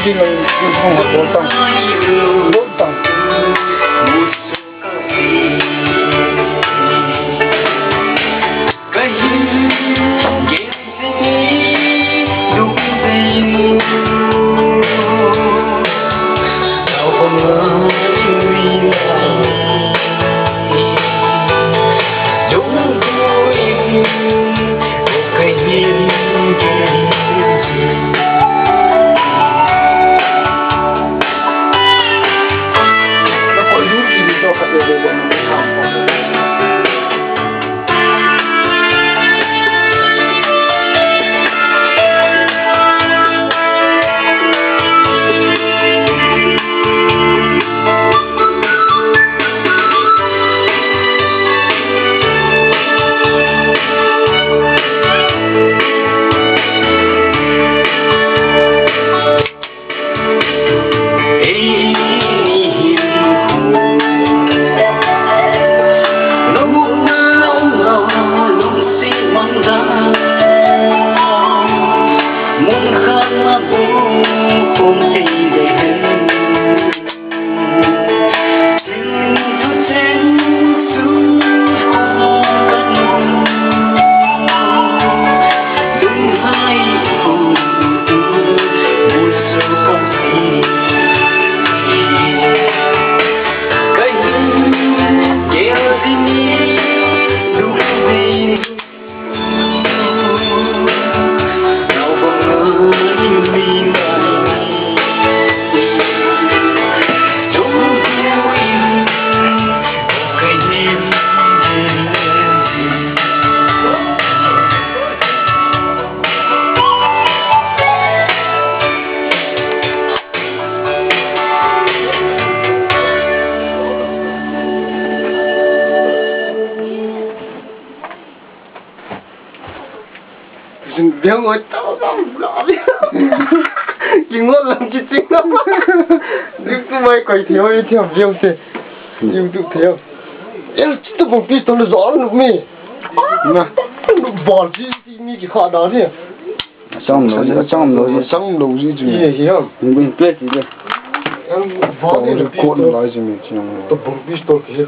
Cái này không có bốn tầng. Dia ngồi tao lắm chỉ ngon làm chỉ chính lắm nhưng tôi may quay theo viêu thế nhưng tự theo em chỉ tôi không biết tôi nó rõ được mi nè nó bỏ gì mi cái khó đó thế xong rồi gì chứ hiểu mình biết gì đây em bỏ đi được cốt nói gì mình tôi không biết tôi cái